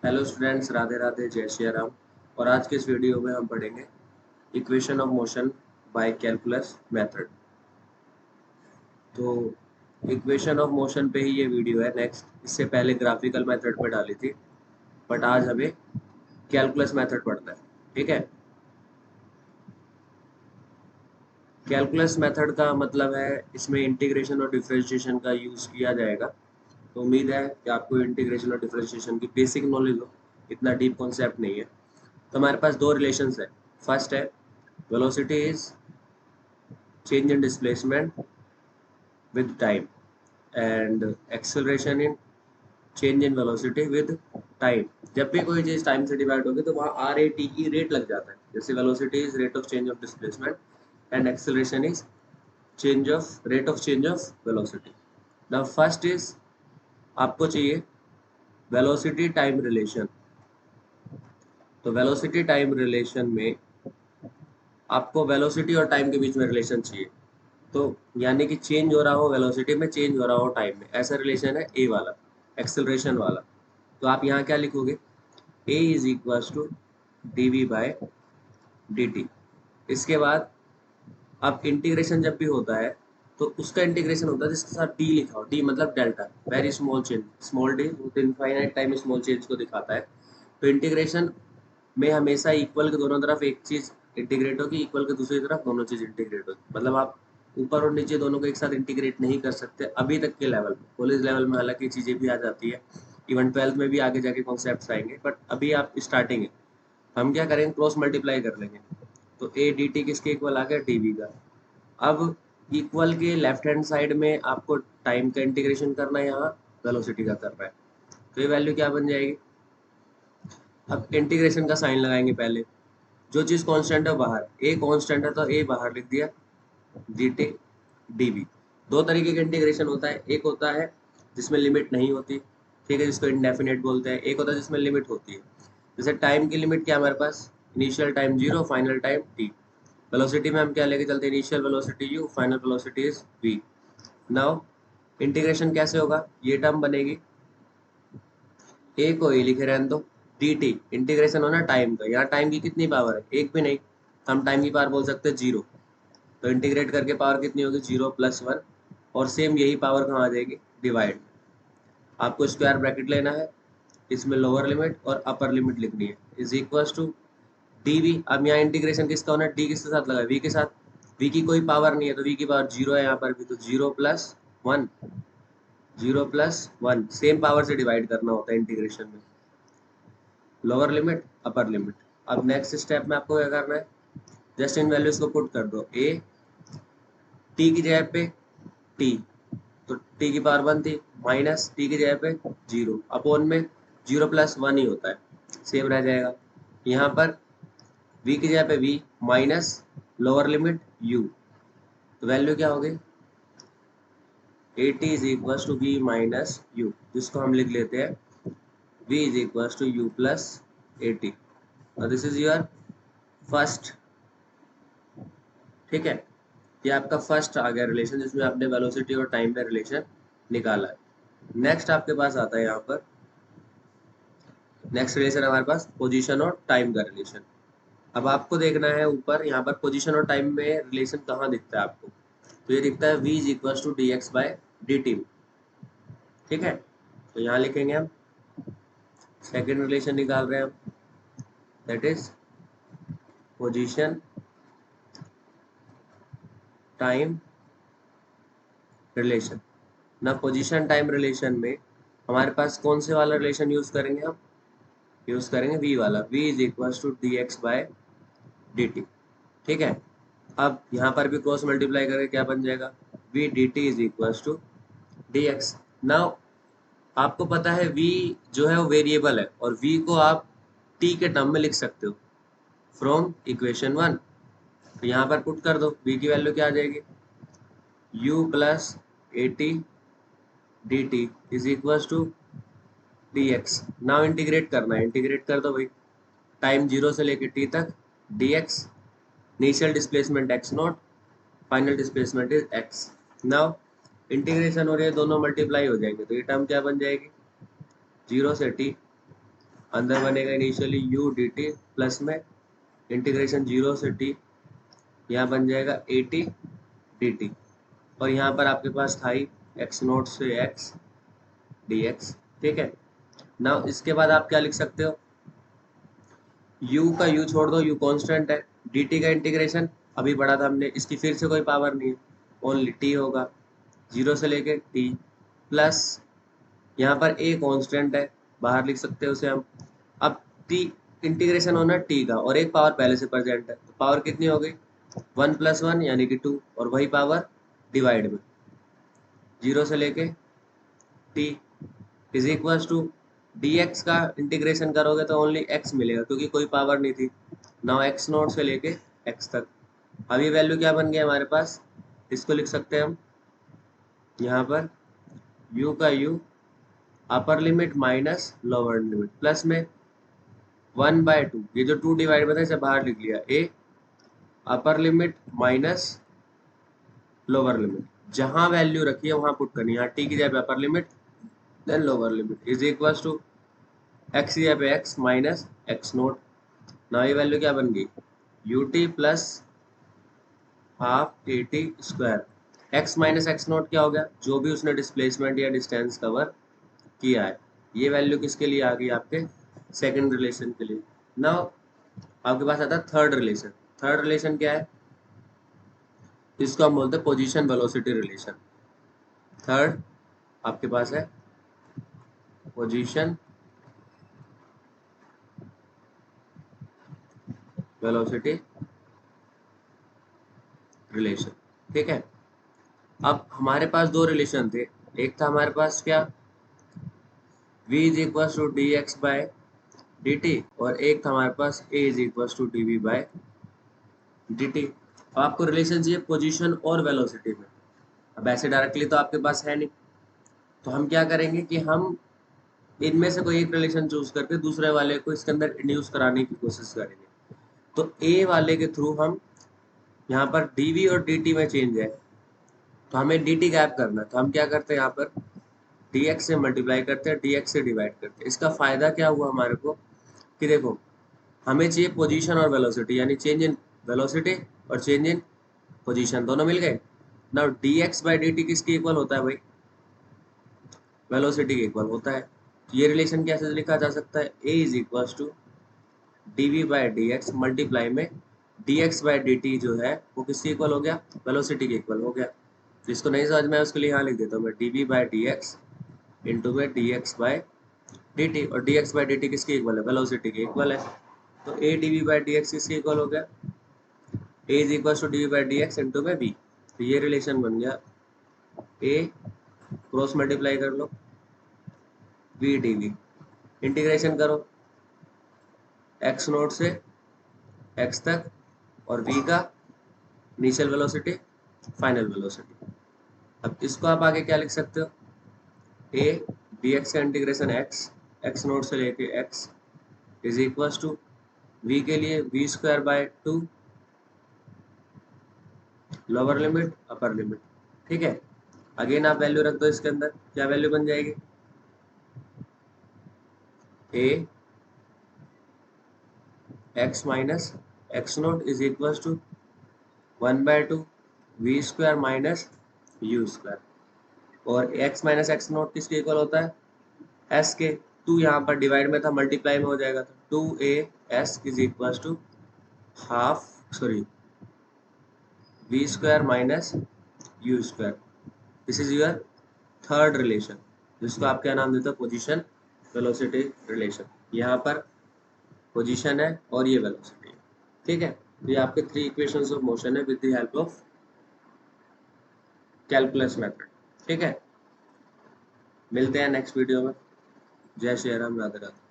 Hello students, Radhe Radhe, जय श्री राम। और आज के इस वीडियो में हम पढ़ेंगे equation of motion by calculus method. तो इक्वेशन ऑफ मोशन पे ही ये वीडियो है। नेक्स्ट इससे पहले ग्राफिकल मेथड पे डाली थी, बट आज हमें कैलकुलस मेथड पढ़ना है। ठीक है। कैलकुलस मेथड का मतलब है इसमें इंटीग्रेशन और डिफरेंशिएशन का यूज़ किया जाएगा। तो उम्मीद है कि आपको इंटीग्रेशन और डिफरेंशिएशन की बेसिक नॉलेज हो, इतना डीप कॉन्सेप्ट नहीं है। तो हमारे पास दो रिलेशंस है। फर्स्ट है velocity is change in displacement with time, and acceleration in change in velocity with time। जब भी कोई चीज टाइम से डिवाइड होगी तो वहाँ R A T E rate लग जाता है। जैसे velocity is rate of change of displacement and acceleration is change of rate of change of velocity. The first is आपको चाहिए वेलोसिटी टाइम रिलेशन। तो वेलोसिटी टाइम रिलेशन में आपको velocity और टाइम के बीच में रिलेशन चाहिए। तो यानी कि चेंज हो रहा हो वेलोसिटी में, चेंज हो रहा हो टाइम में, ऐसा रिलेशन है ए वाला, एक्सेलरेशन वाला। तो आप यहाँ क्या लिखोगे, a is equal to D we by D t. इसके बाद अब इंटीग्रेशन जब भी होता है तो उसका इंटीग्रेशन होता है जिसके साथ डी लिखा हो। डी मतलब delta, very small change. Small D infinite time small change को दिखाता है। तो इंटीग्रेशन में हमेशा इक्वल के दोनों तरफ एक चीज इंटीग्रेट होगी, इक्वल के दूसरी तरफ दोनों चीज इंटीग्रेट होगी। मतलब आप ऊपर और नीचे दोनों को एक साथ इंटीग्रेट नहीं कर सकते अभी तक के लेवल में। कॉलेज लेवल में हालांकि चीजें भी आ जाती है, इवन 12th में भी आगे जाके कॉन्सेप्ट्स आएंगे, बट अभी आप स्टार्टिंग है। हम क्या करेंगे, क्रॉस मल्टीप्लाई कर लेंगे। तो ए डी टी किसके इक्वल आ गया, डी वी का। अब इक्वल के लेफ्ट हैंड साइड में आपको टाइम का इंटीग्रेशन करना है, यहाँ वेलोसिटी का करना है। तो ये वैल्यू क्या बन जाएगी। अब इंटीग्रेशन का साइन लगाएंगे पहले। जो चीज कांस्टेंट है बाहर, ए कांस्टेंट है तो ए बाहर लिख दिया, डी टी डी वी। दो तरीके का इंटीग्रेशन होता है। एक होता है जिसमें लिमिट नहीं होती, ठीक है, जिसको इंडेफिनेट बोलते हैं। एक होता है जिसमें लिमिट होती है। जैसे टाइम की लिमिट क्या है हमारे पास, initial time zero, final time t. Velocity में हम क्या लेके चलते हैं, initial velocity u, final velocity is v. Now integration कैसे होगा, ये टर्म बनेगी, ए को ही लिखे रहने दो, डी टी इंटीग्रेशन होना टाइम का। यहाँ टाइम की कितनी पावर है, एक भी नहीं। हम टाइम की पावर बोल सकते हैं जीरो। तो इंटीग्रेट करके पावर कितनी होगी, जीरो प्लस वन। और सेम यही पावर कहाँ आ जाएगी, डिवाइड। आपको स्क्वायर ब्रैकेट लेना है, इसमें लोअर लिमिट और अपर लिमिट लिखनी है, is equal to D V. अब यहाँ इंटीग्रेशन किसका होना है, डी किसके साथ लगा, वी के साथ। वी की कोई पावर नहीं है तो वी की पावर जीरो है यहाँ पर भी, तो zero plus one. Zero plus one same power से डिवाइड करना होता है इंटीग्रेशन में, लोअर लिमिट अपर लिमिट। अब नेक्स्ट स्टेप में आपको क्या करना है, जस्ट इन वैल्यूज को पुट कर दो। ए टी की जगह पे टी, तो टी की पावर वन थी, माइनस टी की जगह पे जीरो, अपॉन में जीरो प्लस वन ही होता है, सेम रह जाएगा। यहाँ पर v की जगह पे v minus lower limit u। तो वैल्यू क्या होगी, A T is equal to V minus U, जिसको हम लिख लेते हैं v is equal to U plus A T. This is your first. ठीक है, ये आपका फर्स्ट आ गया रिलेशन, जिसमें आपने वेलोसिटी और टाइम का रिलेशन निकाला है। नेक्स्ट आपके पास आता है यहाँ पर, नेक्स्ट रिलेशन हमारे पास पोजीशन और टाइम का रिलेशन। अब आपको देखना है ऊपर यहाँ पर पोजीशन और टाइम में रिलेशन कहाँ दिखता है आपको। तो ये दिखता है v is equal to D X by D T. ठीक है, तो यहाँ लिखेंगे हम सेकेंड रिलेशन निकाल रहे हैं हम, that is position time relation. ना पोजीशन टाइम रिलेशन में हमारे पास कौन से वाला रिलेशन यूज करेंगे, हम यूज करेंगे v वाला, v is equal to D X by D T. ठीक है, अब यहाँ पर भी क्रॉस मल्टीप्लाई करके क्या बन जाएगा, v D T is equal to D X. Now आपको पता है v जो है वो वेरिएबल है, और v को आप t के टर्म में लिख सकते हो फ्रॉम इक्वेशन वन। तो यहाँ पर पुट कर दो, v की वैल्यू क्या आ जाएगी, u plus A T D T is equal to D X. Now integrate करना है, इंटीग्रेट कर दो भाई, टाइम जीरो से लेके टी तक, D x, initial displacement x not, final displacement is x. Now integration हो रही है, दोनों मल्टीप्लाई हो जाएंगे, तो ये टर्म क्या बन जाएगी, जीरो से टी अंदर बनेगा इनिशियली u dt प्लस में इंटीग्रेशन 0 से t, यहाँ बन जाएगा at dt, और यहाँ पर आपके पास था ही x नोट से x dx। ठीक है, ना इसके बाद आप क्या लिख सकते हो, u का u छोड़ दो, u कांस्टेंट है, dt का इंटीग्रेशन अभी पढ़ा था हमने, इसकी फिर से कोई पावर नहीं है, ओनली t होगा 0 से लेके t, प्लस यहाँ पर a कांस्टेंट है, बाहर लिख सकते हैं उसे हम। अब t इंटीग्रेशन होना t का, और एक पावर पहले से प्रेजेंट है, तो पावर कितनी हो गई 1 + 1 यानी कि 2, और वही पावर डिवाइड में 0 से लेके t is equal to dx का इंटीग्रेशन करोगे तो ओनली x मिलेगा क्योंकि कोई पावर नहीं थी, नाउ x नोट से लेके x तक। अब ये वैल्यू क्या बन गया हमारे पास, इसको लिख सकते हैं हम यहाँ पर u का u upper limit minus lower limit plus में 1/2, ये जो 2 डिवाइड में था इसे बाहर लिख लिया, a upper limit minus lower limit, जहां वैल्यू रखी है वहां पुट करनी है, यहाँ t की जगह upper limit then lower limit is equal to x की जगह x माइनस x नोट। ना ये वैल्यू क्या बन गई ut plus half at square, x minus x note क्या हो गया, जो भी उसने डिस्प्लेसमेंट या डिस्टेंस कवर किया है। ये वैल्यू किसके लिए आ गई, आपके सेकंड रिलेशन के लिए। नाउ आपके पास आता है थर्ड रिलेशन। थर्ड रिलेशन क्या है, इसको हम बोलते हैं पोजीशन वेलोसिटी रिलेशन। थर्ड आपके पास है पोजीशन वेलोसिटी रिलेशन। ठीक है, अब हमारे पास दो रिलेशन थे, एक था हमारे पास क्या v is equal to D X by D T, और एक था हमारे पास a is equal to D we by D T. अब आपको रिलेशन चाहिए पोजीशन और वेलोसिटी में, अब ऐसे डायरेक्टली तो आपके पास है नहीं, तो हम क्या करेंगे कि हम इनमें से कोई एक रिलेशन चूज करके दूसरे वाले को इसके अंदर इंड्यूस कराने की कोशिश करेंगे। तो ए वाले के थ्रू हम यहाँ पर dv और dt में चेंज है, तो हमें dt गैप करना है, तो हम क्या करते हैं यहाँ पर dx से मल्टीप्लाई करते हैं, dx से डिवाइड करते हैं। इसका फायदा क्या हुआ हमारे को कि देखो हमें चाहिए पोजीशन और वेलोसिटी, यानी चेंज इन वेलोसिटी और चेंज इन पोजीशन दोनों मिल गए। नाउ dx बाई dt किसके इक्वल होता है भाई, वेलोसिटी के इक्वल होता है। तो ये रिलेशन कैसे लिखा जा सकता है, a is equal to dv by dx multiply में dx बाई dt जो है वो किसके इक्वल हो गया, वेलोसिटी के इक्वल हो गया। जिसको नहीं समझ में है उसके लिए यहाँ लिख देता हूँ मैं dv बाई dx इंटू में dx बाई dt, और dx बाई dt किसके इक्वल है, वेलोसिटी के इक्वल है। तो a dv बाई dx किसके इक्वल हो गया, a is equal to dv by dx into में v। तो ये रिलेशन बन गया a क्रॉस मल्टीप्लाई कर लो v dv, इंटीग्रेशन करो x नोट से x तक, और v का इनिशियल वेलोसिटी फाइनल वेलोसिटी। अब इसको आप आगे क्या लिख सकते हो, a dx का इंटीग्रेशन x नोट से लेके x is equal to v के लिए v square by 2 lower limit upper limit. ठीक है, अगेन आप वैल्यू रख दो इसके अंदर, क्या वैल्यू बन जाएगी, a x minus x naught is equal to 1/2 v square minus u square, और x माइनस x नोट किसके इक्वल होता है, s के। 2 यहाँ पर डिवाइड में था, मल्टीप्लाई में हो जाएगा, तो 2as is equal to half sorry v square minus u square. This is your third relation, जिसको आप क्या नाम देते हो, पोजीशन वेलोसिटी रिलेशन। यहाँ पर पोजीशन है और ये वेलोसिटी है। ठीक है, तो ये आपके 3 इक्वेशंस ऑफ मोशन है with the help of calculus method. ठीक है, मिलते हैं नेक्स्ट वीडियो में। जय श्री राम, राधे राधे।